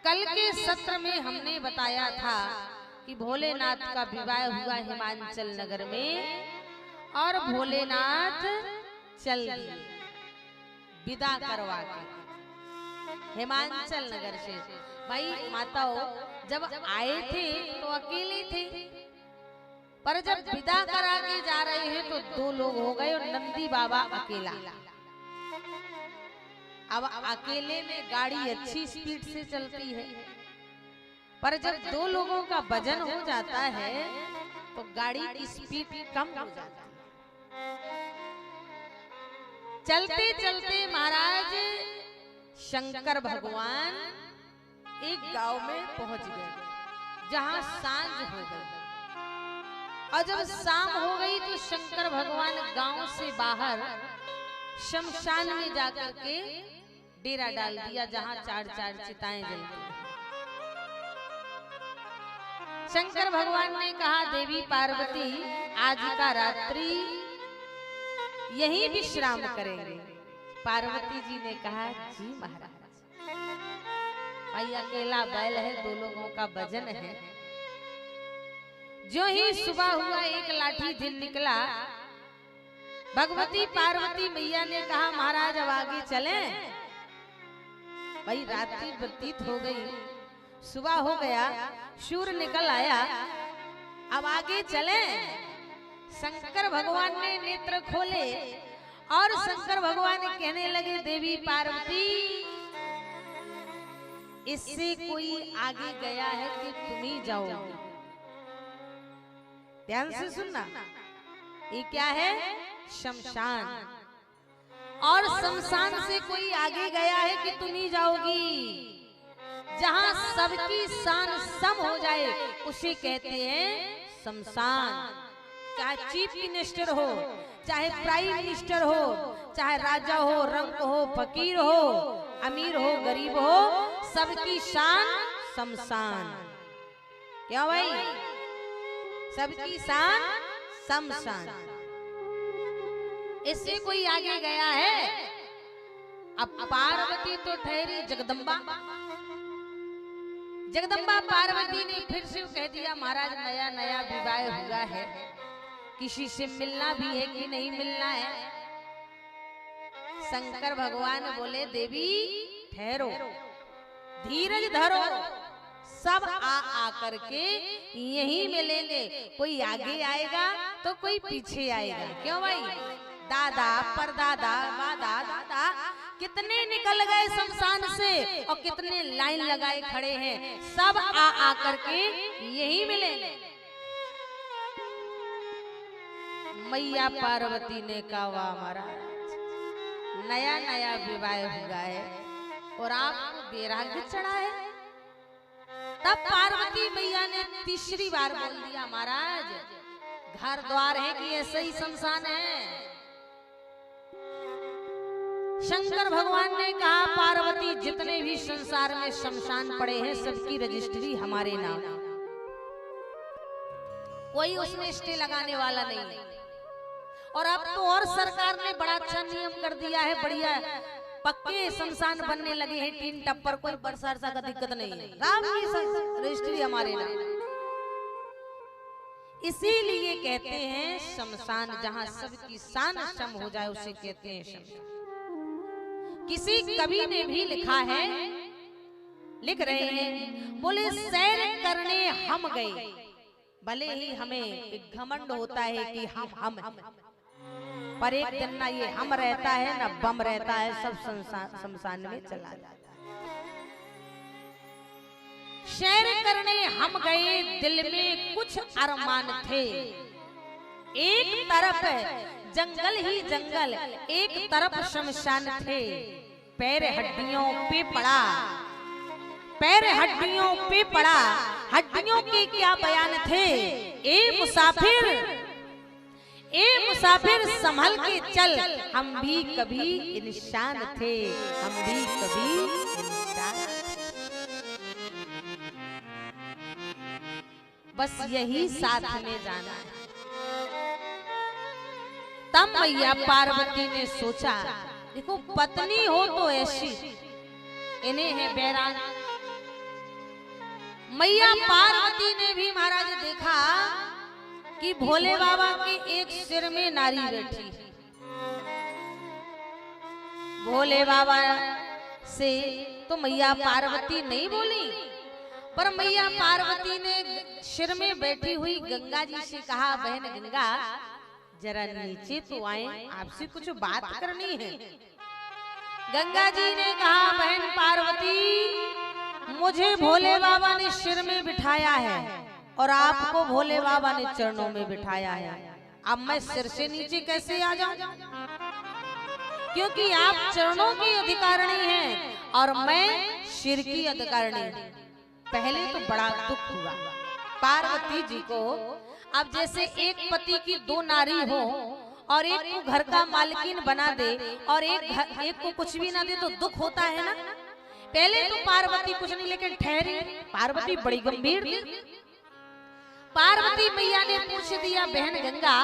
कल के सत्र में हमने बताया था कि भोलेनाथ का विवाह हुआ हिमाचल नगर में और भोलेनाथ चल दिए विदा करवा के हिमाचल नगर से। भाई माताओं जब आए थे तो अकेले थे, पर जब विदा करा के जा रहे हैं तो दो लोग हो गए और नंदी बाबा अकेला। अब अकेले में गाड़ी अच्छी स्पीड से चलती है, पर जब दो लोगों का वजन हो जाता है तो गाड़ी की स्पीड कम हो जाती है। चलते चलते महाराज शंकर भगवान एक गांव में पहुंच गए जहां सांझ हो गई। और जब शाम हो गई तो शंकर भगवान गांव से बाहर शमशान में जाकर के डेरा डाल दिया जहां चार चार चिताएं जलती। शंकर भगवान ने कहा देवी पार्वती आज का रात्रि यहीं विश्राम करेंगे। पार्वती जी ने कहा जी महाराज। भाई अकेला बैल है, दो लोगों का वजन है। जो ही सुबह हुआ एक लाठी दिन निकला। भगवती पार्वती मैया ने कहा महाराज अब आगे चलें। भाई रात्रि व्यतीत हो गई, सुबह हो गया, सूर्य निकल आया, अब आगे चलें। शंकर भगवान ने नेत्र खोले और शंकर भगवान कहने लगे देवी पार्वती इससे कोई आगे गया है कि तुम ही जाओगे। ध्यान से सुनना, ये क्या है? शमशान। और शमशान से कोई आगे गया है कि तुम ही जाओगी। जहां सबकी शान सम हो जाए उसे कहते हैं शमशान। चाहे चीफ मिनिस्टर हो, चाहे प्राइम मिनिस्टर हो, चाहे राजा हो, रंक हो, फकीर हो, अमीर हो, गरीब हो, सबकी शान शमशान। क्या भाई? सबकी शान शमशान। इससे कोई आगे गया है? अब पार्वती तो ठहरी जगदम्बा। जगदम्बा पार्वती ने फिर से कह दिया महाराज नया नया विवाह हुआ है, किसी से मिलना भी है कि नहीं मिलना है? शंकर भगवान बोले देवी ठहरो, धीरज धरो, सब आ करके यहीं मिलेंगे। कोई आगे आएगा तो कोई पीछे आएगा। क्यों भाई? दादा परदादा बादा दादा कितने निकल गए शमशान से और कितने लाइन लगाए खड़े हैं, सब आ करके यहीं मिलेंगे। मैया पार्वती ने कहा वाह महाराज नया नया विवाह हुआ है और आपको वैराग्य चढ़ा है। तब पार्वती मैया ने तीसरी बार बोल दिया महाराज घर द्वार है कि ऐसे ही शमशान है। शंकर भगवान ने कहा पार्वती जितने भी संसार में शमशान पड़े हैं सबकी रजिस्ट्री हमारे नाम, कोई उसमें स्टे लगाने वाला नहीं। और अब तो और सरकार ने बड़ा अच्छा नियम कर दिया है, बढ़िया पक्के शमशान बनने लगे हैं, टीन टप्पर, कोई बरसारसा का दिक्कत नहीं है, राम की रजिस्ट्री हमारे नाम। इसीलिए कहते हैं शमशान, जहां सबकी शान सम हो जाए उसे कहते हैं शमशान। किसी कवि ने भी लिखा है, लिख रहे हैं, बोले सैर करने हम गए, भले ही हमें एक घमंड होता है कि हम पर एक दिन ना ये हम रहता है ना बम रहता है, सब शमशान में चला जाता है। सैर करने हम गए, दिल में कुछ अरमान थे, एक तरफ जंगल ही जंगल, एक तरफ शमशान थे। पैर हड्डियों पे पड़ा, पैर हड्डियों पे पड़ा, हड्डियों के क्या बयान थे। ए मुसाफिर संभल के चल, हम भी कभी इंसान थे, हम भी कभी इंसान थे। बस यही साथ में जाना है। तब मैया पार्वती ने सोचा देखो पत्नी हो तो ऐसी, इन्हें है बैराग, मैया पार्वती ने भी महाराज देखा कि भोले बाबा के एक सिर में नारी बैठी। भोले बाबा से तो मैया पार्वती नहीं बोली, पर मैया पार्वती ने सिर में बैठी हुई गंगा जी से कहा, बहन गंगा जरा नीचे तो आए, आपसे कुछ बात करनी है। गंगा जी ने कहा, बहन पार्वती मुझे भोले बाबा ने सिर में बिठाया है और आपको भोले बाबा ने चरणों में बिठाया है, अब मैं सिर से नीचे कैसे आ जाऊं? क्योंकि आप चरणों की अधिकारिणी हैं और मैं सिर की अधिकारिणी। पहले तो बड़ा दुख हुआ पार्वती जी को। अब जैसे एक पति की दो नारी हो और एक को घर का मालकिन बना दे और एक को कुछ भी ना दे तो दुख होता है ना। पहले तो पार्वती कुछ नहीं, लेकिन ठहरी, पार्वती बड़ी गंभीर थी। पार्वती मैया ने पूछ दिया, बहन गंगा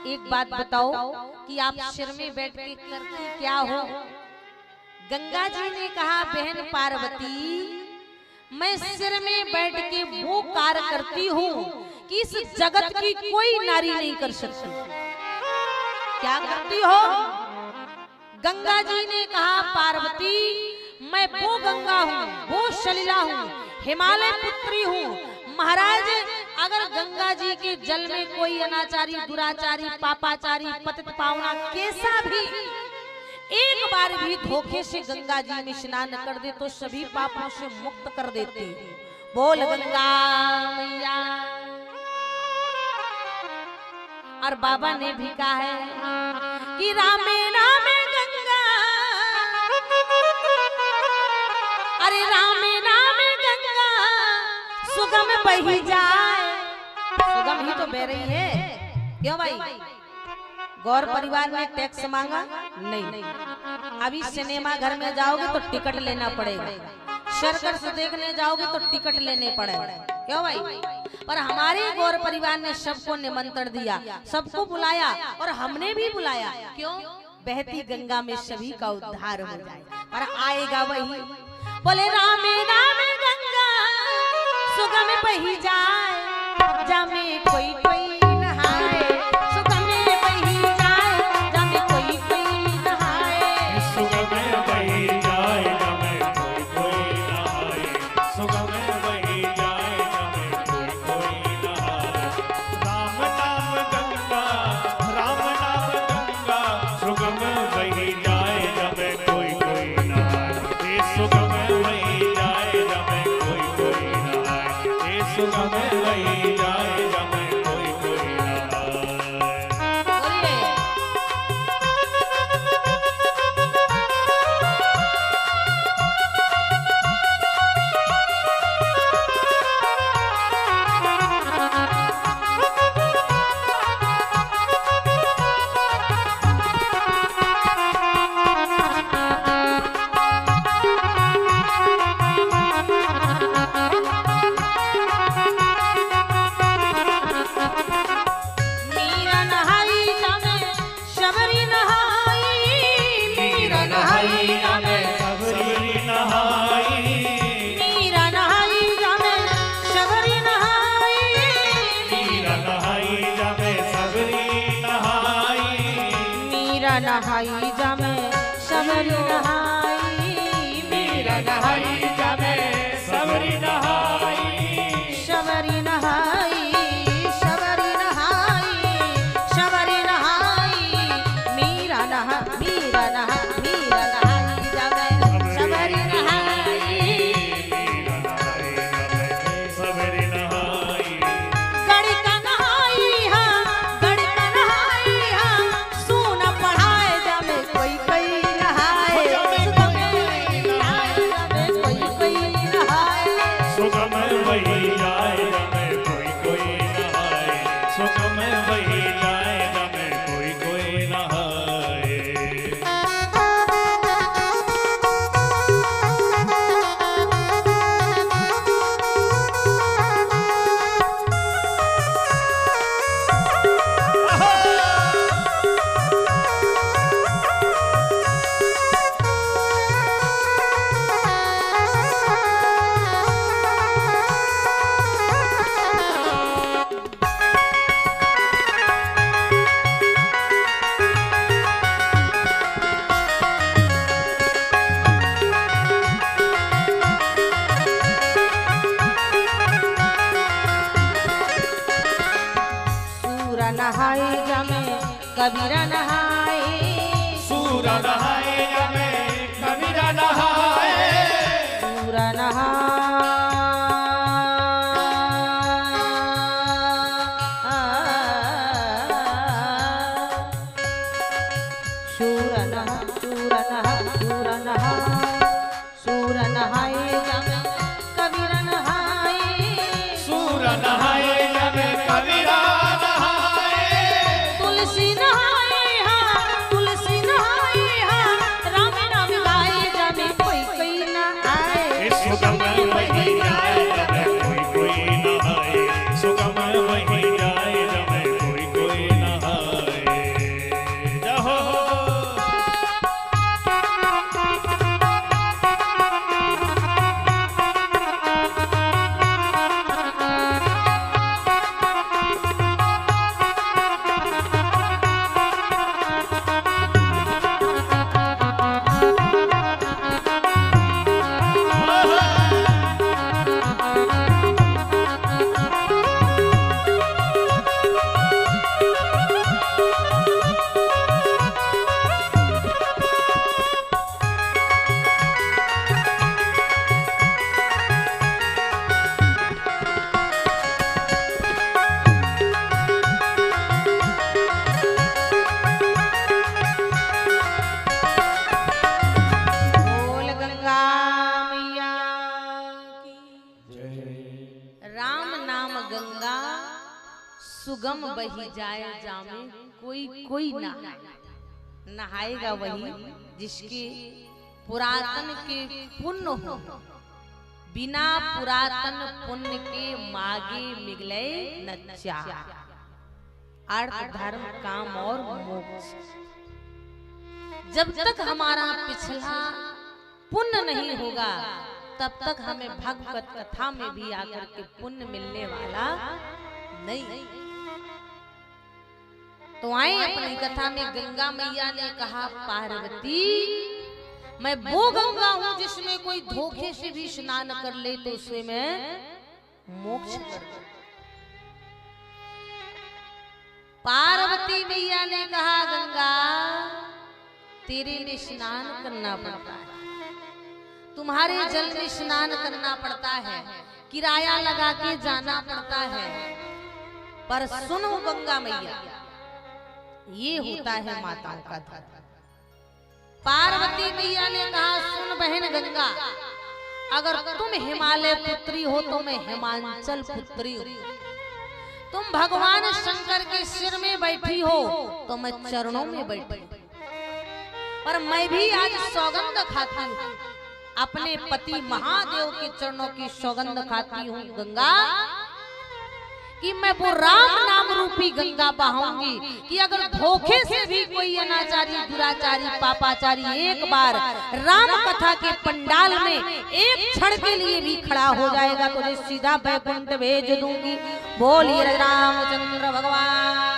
एक बात बताओ कि आप सिर में बैठ के करती क्या हो? गंगा जी ने कहा, बहन पार्वती मैं सिर में बैठ के वो कार्य करती हूँ कि इस जगत की कोई नारी नहीं कर सकती। क्या करती हो? गंगा जी ने कहा, पार्वती मैं वो गंगा हूँ, वो सलीला हूँ, हिमालय पुत्री हूँ। महाराज अगर गंगा जी के जल में कोई अनाचारी, दुराचारी, पापाचारी, पतित पावना कैसा भी एक बार भी धोखे से गंगा जी में स्नान कर दे तो सभी पापों से मुक्त कर देते। बोल गंगा मैया। और बाबा ने भी कहा है कि रामे रामे गंगा, अरे रामे रामे गंगा सुगम बही जाए। सुगम ही तो बह रही है, क्यों भाई? गौर परिवार में टैक्स मांगा नहीं। अभी सिनेमा घर में जाओगे तो टिकट लेना पड़ेगा, सर्कस देखने जाओगे तो टिकट लेने पड़ेगा, क्यों भाई? पर हमारे गौर परिवार ने सबको निमंत्रण दिया, सबको बुलाया और हमने भी बुलाया। क्यों? बहती गंगा में सभी का उद्धार हो जाए। पर आएगा वही, बोले रामे रामे गंगा सुगम बही जाए, जामे कोई कोई नहाए। सुगम बही जाए, जामे कोई कोई नहाए। सुगम बही जाए, जामे कोई कोई नहाए। सुगम बही जाए, जामे कोई कोई नहाए। राम नाम गंगा, राम नाम गंगा सुगम बही जाए, जामे कोई कोई नहाए। सुगम बही जाए, जामे कोई कोई नहाए। सुगम बही जाए। कबीरा नहाए, सूर नहाए जमे कबीरा नहाए, सूर नहाए, सूर नहाए जमे कबीरा नहाए, सूर नहाए जमे कबीरा नहाए, तुलसी नहाए हाँ, तुलसी नहाए हाँ, राम नाम गाए जमे कोई कोई न आए, सुगम वही जाए जमे कोई न आए, सुगम वही जाए जमे कोई न आए। जहो बोल गंगा मैया की। राम नाम गंगा सुगम बही जाए जामे कोई कोई ना नहाएगा वही जिसके पुरातन के पुण्य हो, बिना पुरातन पुण्य के मागे मिगले नच्चा। अर्थ धर्म काम और मोक्ष। जब तक हमारा पिछला पुण्य नहीं होगा तब तक हमें भगवत कथा में भी आकर के पुण्य मिलने वाला नहीं। तो आए अपनी कथा में गंगा मैया ने कहा पार्वती मैं वो गंगा हूं जिसमें कोई धोखे से भी स्नान कर ले तो उसे मैं मोक्ष कर दूं। पार्वती मैया ने कहा गंगा तेरे में स्नान करना पड़ता है, तुम्हारे जल में स्नान करना पड़ता है, किराया लगा के जाना पड़ता है। पर सुनो गंगा मैया ये होता है माताओं का धर्म। पार्वती मैया ने कहा सुन बहन गंगा अगर तुम हिमालय पुत्री हो तो मैं हिमांचल पुत्री हूँ। तुम भगवान शंकर के सिर में बैठी हो तो मैं चरणों में बैठी हूँ। पर मैं भी आज सौगंध खाती हूँ, अपने पति महादेव के चरणों की सौगंध खाती हूँ गंगा कि मैं वो राम नाम रूपी गंगा बहाऊंगी कि अगर धोखे से भी कोई अनाचारी दुराचारी पापाचारी एक बार राम कथा के पंडाल में एक क्षण के लिए भी खड़ा हो जाएगा तो सीधा बैकुंठ भेज दूंगी। बोलिए रामचंद्र भगवान।